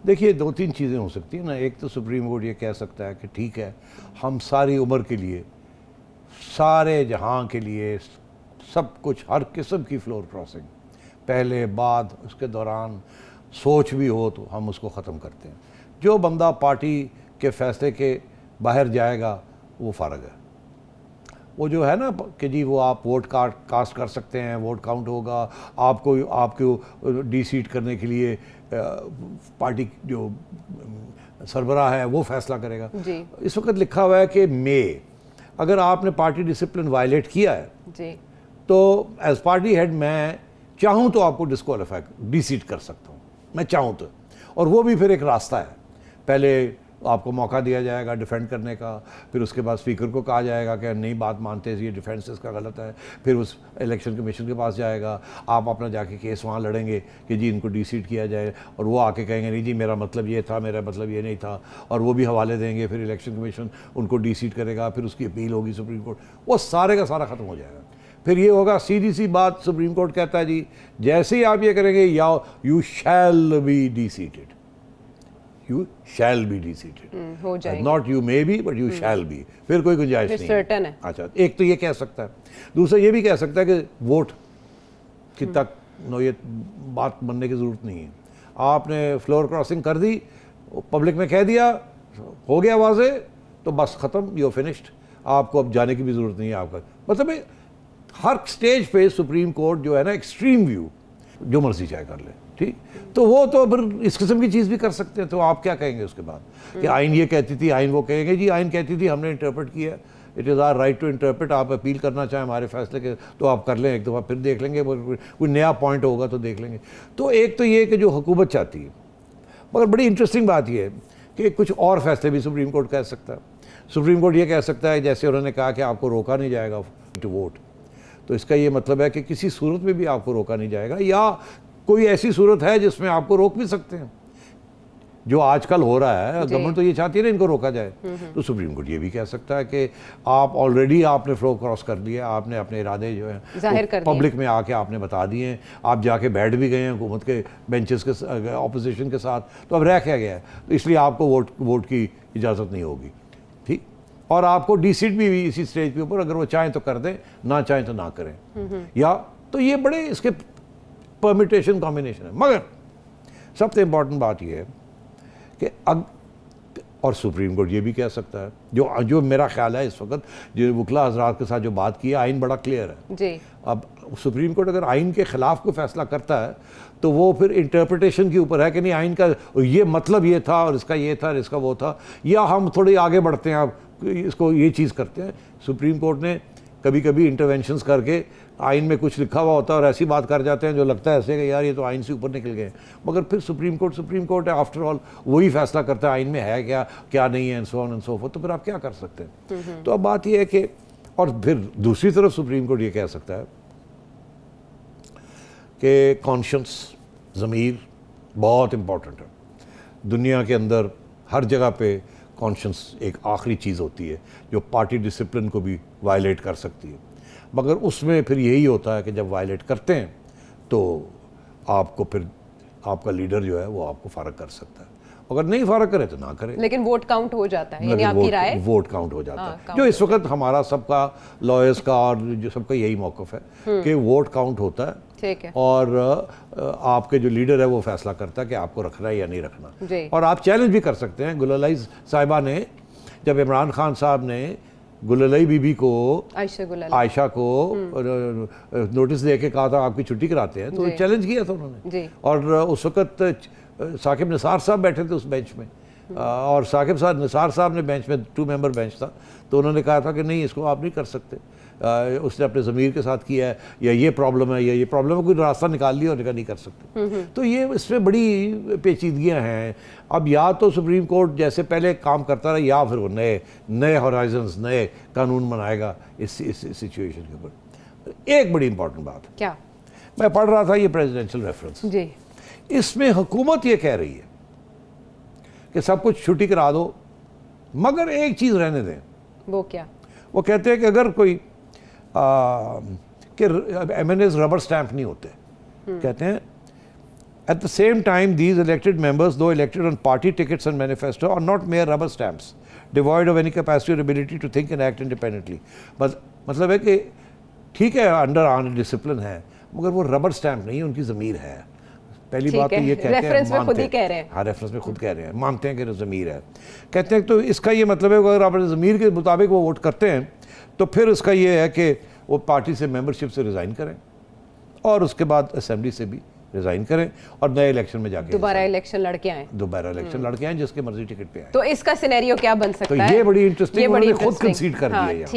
देखिए, दो तीन चीज़ें हो सकती हैं ना। एक तो सुप्रीम कोर्ट ये कह सकता है कि ठीक है, हम सारी उम्र के लिए, सारे जहां के लिए, सब कुछ, हर किस्म की फ्लोर क्रॉसिंग, पहले बाद उसके दौरान सोच भी हो तो हम उसको ख़त्म करते हैं। जो बंदा पार्टी के फैसले के बाहर जाएगा वो फारग है। वो जो है ना कि जी वो आप वोट कास्ट कर सकते हैं, वोट काउंट होगा, आपको डी सीट करने के लिए पार्टी जो सरबराह है वो फैसला करेगा जी। इस वक्त लिखा हुआ है कि अगर आपने पार्टी डिसिप्लिन वायलेट किया है जी, तो एज पार्टी हेड मैं चाहूँ तो आपको डिस्क्वालीफाई डी सीट कर सकता हूँ, मैं चाहूँ तो। और वो भी फिर एक रास्ता है, पहले आपको मौका दिया जाएगा डिफेंड करने का, फिर उसके बाद स्पीकर को कहा जाएगा कि नहीं बात मानते, ये डिफेंस इसका गलत है, फिर उस इलेक्शन कमीशन के पास जाएगा, आप अपना जाके केस वहाँ लड़ेंगे कि जी इनको डी सीट किया जाए, और वो आके कहेंगे नहीं जी मेरा मतलब ये था, मेरा मतलब ये नहीं था, और वो भी हवाले देंगे, फिर इलेक्शन कमीशन उनको डी सीट करेगा, फिर उसकी अपील होगी सुप्रीम कोर्ट, वो सारे का सारा ख़त्म हो जाएगा। फिर ये होगा, सीधी सी बात सुप्रीम कोर्ट कहता है जी जैसे ही आप ये करेंगे या you shall be D seated, you shall be de-seated, हो जाएगा, not you may be but you shall be, फिर कोई गुंजाइश नहीं सर्टेन है। अच्छा, एक तो ये कह सकता है। दूसरा ये भी कह सकता है कि वोट की तक ये बात बनने की ज़रूरत नहीं है, आपने फ्लोर क्रॉसिंग कर दी, पब्लिक में कह दिया, हो गया वाजे, तो बस ख़त्म, यू फिनिश्ड, आपको अब जाने की भी ज़रूरत नहीं है आपका। मतलब हर स्टेज पे सुप्रीम कोर्ट जो है ना, एक्सट्रीम व्यू, जो मर्जी चाहे कर ले, ठीक। तो वो तो फिर इस किस्म की चीज़ भी कर सकते हैं, तो आप क्या कहेंगे उसके बाद कि आइन ये कहती थी, आइन वो कहेंगे जी आइन कहती थी, हमने इंटरप्रेट किया, it is our right to interpret, आप अपील करना चाहें हमारे फैसले के तो आप कर लें एक दफ़ा, फिर देख लेंगे कोई नया पॉइंट होगा तो देख लेंगे। तो एक तो ये कि जो हुकूमत चाहती है, मगर बड़ी इंटरेस्टिंग बात यह है कि कुछ और फैसले भी सुप्रीम कोर्ट कह सकता है। सुप्रीम कोर्ट ये कह सकता है, जैसे उन्होंने कहा कि आपको रोका नहीं जाएगा टू वोट, तो इसका ये मतलब है कि किसी सूरत में भी आपको रोका नहीं जाएगा, या कोई ऐसी सूरत है जिसमें आपको रोक भी सकते हैं, जो आजकल हो रहा है। गवर्नमेंट तो ये चाहती है ना इनको रोका जाए, तो सुप्रीम कोर्ट ये भी कह सकता है कि आप ऑलरेडी आपने फ्लो क्रॉस कर लिया, आपने अपने इरादे जो है जाहिर कर पब्लिक में आके आपने बता दिए, आप जाके बैठ भी गए हैं हुकूमत के बेंचेस के ऑपोजिशन के साथ, तो अब रह क्या गया है, तो इसलिए आपको वोट की इजाज़त नहीं होगी, ठीक। और आपको डी सीट भी इसी स्टेज के ऊपर, अगर वो चाहें तो कर दें, ना चाहें तो ना करें, या तो ये बड़े इसके परमिटेशन कॉम्बिनेशन है। मगर सबसे इंपॉर्टेंट बात यह है कि और सुप्रीम कोर्ट ये भी कह सकता है, जो मेरा ख्याल है इस वक्त जो वकला हजरात के साथ जो बात की है, आइन बड़ा क्लियर है जी। अब सुप्रीम कोर्ट अगर आइन के खिलाफ कोई फैसला करता है तो वो फिर इंटरप्रिटेशन के ऊपर है कि नहीं आइन का ये मतलब ये था और इसका ये था और इसका वो था, या हम थोड़ी आगे बढ़ते हैं, आप इसको ये चीज़ करते हैं। सुप्रीम कोर्ट ने कभी कभी इंटरवेंशंस करके आइन में कुछ लिखा हुआ होता है और ऐसी बात कर जाते हैं जो लगता है ऐसे कि यार ये तो आइन से ऊपर निकल गए, मगर फिर सुप्रीम कोर्ट है, आफ्टर ऑल वही फैसला करता है आइन में है क्या क्या नहीं है, and so on and so fourth. तो फिर आप क्या कर सकते हैं। तो अब बात यह है कि, और फिर दूसरी तरफ सुप्रीम कोर्ट ये कह सकता है कि कॉन्शियस, ज़मीर बहुत इम्पॉर्टेंट है दुनिया के अंदर, हर जगह पे कॉन्शियस एक आखिरी चीज़ होती है जो पार्टी डिसिप्लिन को भी वायलेट कर सकती है। मगर उसमें फिर यही होता है कि जब वायलेट करते हैं तो आपको फिर आपका लीडर जो है वो आपको फारग कर सकता है, अगर नहीं फारग करे तो ना करे, लेकिन वोट काउंट हो जाता है, यानी आपकी राय वोट काउंट हो जाता है। जो इस वक्त हमारा सबका, लॉयर्स का और जो सबका यही मौक़िफ़ है कि वोट काउंट होता है, ठीक है, और आपके जो लीडर है वो फैसला करता है कि आपको रखना है या नहीं रखना। और आप चैलेंज भी कर सकते हैं। गुललाई साहिबा ने, जब इमरान खान साहब ने गुललाई बीबी को, आयशा को नोटिस दे के कहा था आपकी छुट्टी कराते हैं, तो चैलेंज किया था उन्होंने। और उस वक्त साकिब निसार साहब बैठे थे उस बेंच में, और साकिब साहब निसार साहब ने बेंच में 2 मेंबर बेंच था, तो उन्होंने कहा था कि नहीं इसको आप नहीं कर सकते, उसने अपने ज़मीर के साथ किया है, या ये प्रॉब्लम है, या ये प्रॉब्लम है, कोई रास्ता निकाल लिया और नहीं कर सकते। तो ये इसमें बड़ी पेचीदगियाँ हैं। अब या तो सुप्रीम कोर्ट जैसे पहले काम करता रहा, या फिर वो नए हॉराइजन्स, नए कानून बनाएगा इस सिचुएशन के ऊपर। एक बड़ी इंपॉर्टेंट बात है, क्या मैं पढ़ रहा था ये प्रेसिडेंशियल रेफरेंस जी, इसमें हुकूमत ये कह रही है कि सब कुछ छुट्टी करा दो, मगर एक चीज़ रहने दें। वो क्या? वो कहते हैं कि अगर कोई कि MNAs रबर स्टैंप नहीं होते, कहते हैं At the same time, these elected members, though elected on party tickets and manifesto, are not mere rubber stamps, devoid of any capacity or ability to think and act independently. बस मतलब है कि ठीक है अंडर आर्म डिसिप्लिन है, मगर वो rubber stamp नहीं है, उनकी ज़मीर है। पहली बात तो ये कहते हैं, रेफरेंस में खुद मानते ही कह रहे हैं। हाँ, रेफरेंस में खुद कह रहे हैं, मानते हैं कि ज़मीर है। कहते हैं तो इसका ये मतलब है कि अगर आप अपने ज़मीर के मुताबिक वो वोट करते हैं तो फिर उसका ये है कि वो पार्टी से मेंबरशिप से रिज़ाइन करें और उसके बाद असेंबली से भी रिज़ाइन करें और नए इलेक्शन में जाके दोबारा इलेक्शन लड़के आए। दोबारा इलेक्शन लड़के आए जिसके मर्जी टिकट पे आए। तो इसका सिनेरियो क्या बन सकता तो है? ये बड़ी इंटरेस्टिंग, ये बड़ी उन्होंने खुद interesting। कंसीड कर हाँ, दिया है यहाँ। ठीक